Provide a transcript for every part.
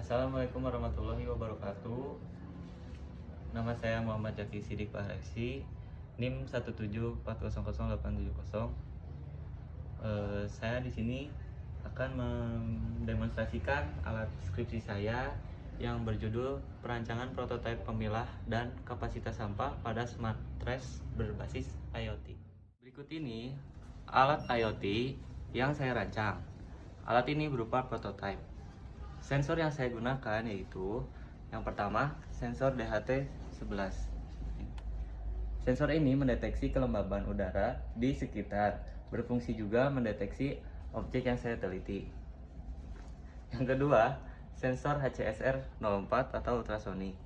Assalamualaikum warahmatullahi wabarakatuh. Nama saya Muhammad Jaki Sidik Fahresi, NIM 174000870. Saya di sini akan mendemonstrasikan alat skripsi saya yang berjudul Perancangan Prototipe Pemilah dan Kapasitas Sampah pada Smart Trash berbasis IoT. Berikut ini alat IoT yang saya rancang. Alat ini berupa prototipe. Sensor yang saya gunakan yaitu yang pertama, sensor DHT11. Sensor ini mendeteksi kelembaban udara di sekitar, berfungsi juga mendeteksi objek yang saya teliti. Yang kedua, sensor HCSR04 atau ultrasonik.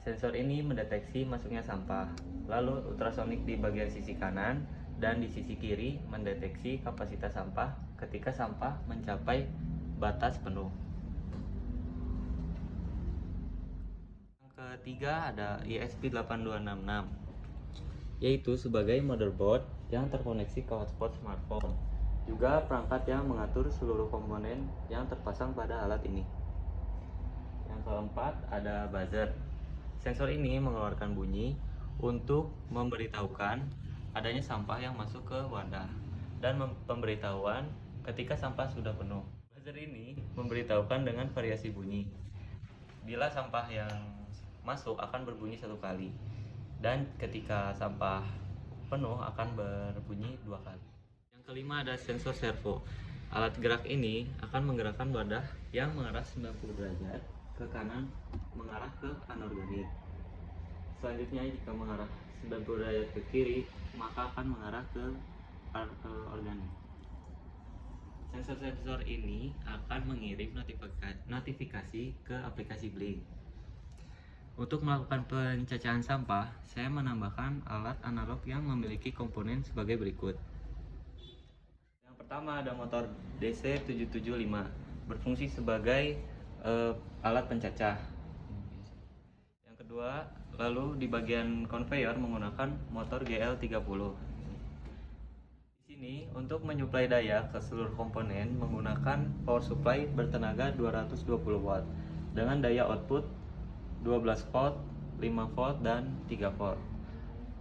Sensor ini mendeteksi masuknya sampah. Lalu ultrasonik di bagian sisi kanan dan di sisi kiri mendeteksi kapasitas sampah ketika sampah mencapai batas penuh. Yang ketiga ada ESP8266, yaitu sebagai motherboard yang terkoneksi ke hotspot smartphone, juga perangkat yang mengatur seluruh komponen yang terpasang pada alat ini. Yang keempat ada buzzer. Sensor ini mengeluarkan bunyi untuk memberitahukan adanya sampah yang masuk ke wadah dan pemberitahuan ketika sampah sudah penuh. Buzzer ini memberitahukan dengan variasi bunyi. Bila sampah yang masuk akan berbunyi 1 kali, dan ketika sampah penuh akan berbunyi 2 kali. Yang kelima ada sensor servo. Alat gerak ini akan menggerakkan wadah yang mengarah 90 derajat ke kanan mengarah ke anorganik. Selanjutnya jika mengarah 90 derajat ke kiri maka akan mengarah ke organik. Sensor-sensor ini akan mengirim notifikasi ke aplikasi Blink. Untuk melakukan pencacahan sampah, saya menambahkan alat analog yang memiliki komponen sebagai berikut. Yang pertama ada motor DC775, berfungsi sebagai alat pencacah. Yang kedua, lalu di bagian conveyor menggunakan motor GL30. Di sini untuk menyuplai daya ke seluruh komponen menggunakan power supply bertenaga 220 watt dengan daya output 12 volt, 5 volt, dan 3 volt.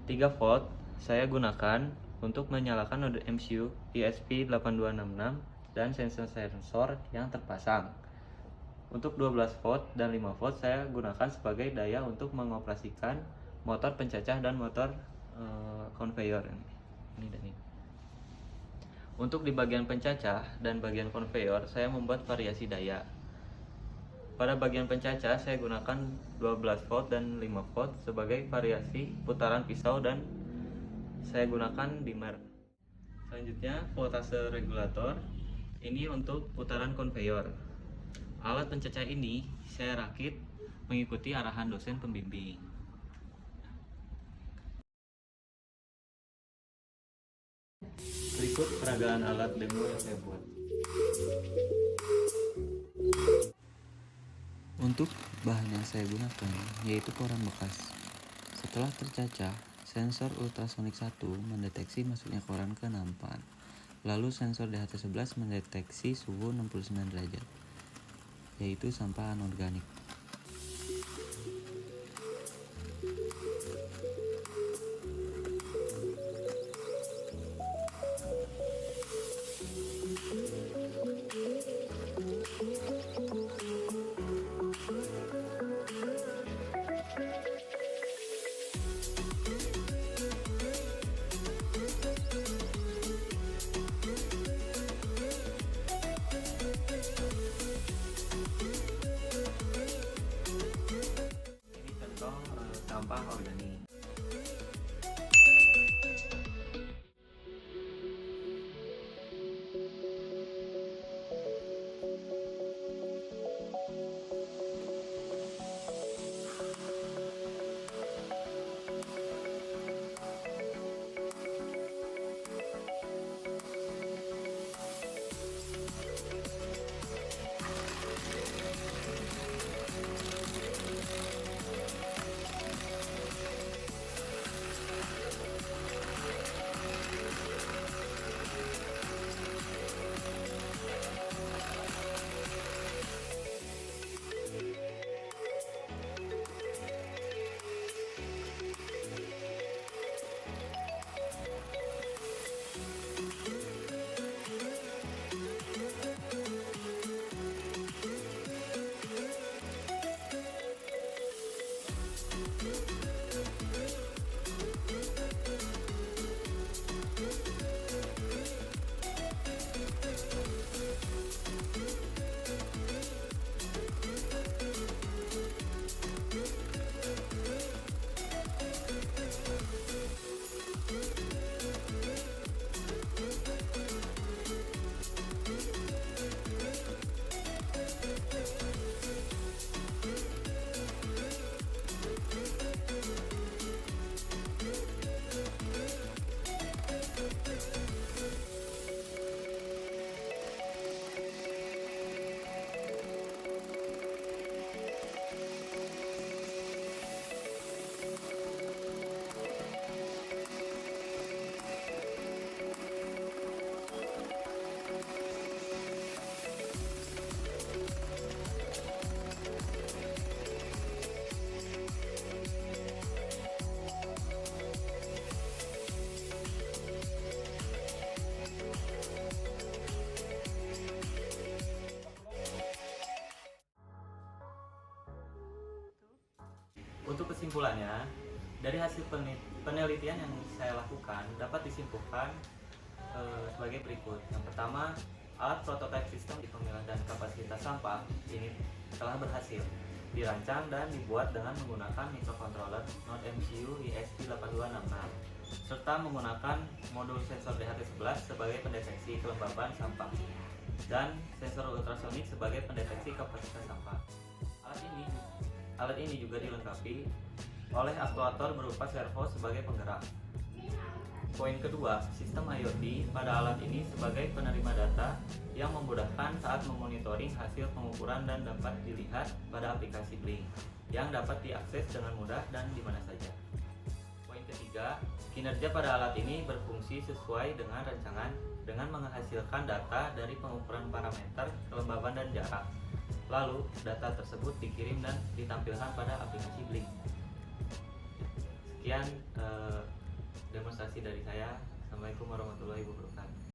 3 volt saya gunakan untuk menyalakan node MCU ESP8266 dan sensor-sensor yang terpasang. Untuk 12 volt dan 5 volt saya gunakan sebagai daya untuk mengoperasikan motor pencacah dan motor conveyor ini dan ini. Untuk di bagian pencacah dan bagian conveyor saya membuat variasi daya. Pada bagian pencacah saya gunakan 12 volt dan 5 volt sebagai variasi putaran pisau dan saya gunakan dimmer. Selanjutnya voltase regulator ini untuk putaran conveyor. Alat pencacah ini saya rakit mengikuti arahan dosen pembimbing. Berikut peragaan alat demo yang saya buat. Untuk bahan yang saya gunakan yaitu koran bekas. Setelah tercacah, sensor ultrasonik 1 mendeteksi masuknya koran ke nampan. Lalu sensor DHT11 mendeteksi suhu 69 derajat, yaitu sampah anorganik. Ini contoh sampah organik. Untuk kesimpulannya, dari hasil penelitian yang saya lakukan dapat disimpulkan sebagai berikut. Yang pertama, alat prototipe sistem di pemilah dan kapasitas sampah ini telah berhasil dirancang dan dibuat dengan menggunakan microcontroller Node MCU ESP8266 serta menggunakan modul sensor DHT11 sebagai pendeteksi kelembaban sampah dan sensor ultrasonik sebagai pendeteksi kapasitas sampah. Alat ini juga dilengkapi oleh aktuator berupa servo sebagai penggerak. Poin kedua, sistem IoT pada alat ini sebagai penerima data yang memudahkan saat memonitoring hasil pengukuran dan dapat dilihat pada aplikasi Blink yang dapat diakses dengan mudah dan di mana saja. Poin ketiga, kinerja pada alat ini berfungsi sesuai dengan rancangan dengan menghasilkan data dari pengukuran parameter, kelembaban, dan jarak. Lalu, data tersebut dikirim dan ditampilkan pada aplikasi Blink. Sekian demonstrasi dari saya. Assalamualaikum warahmatullahi wabarakatuh.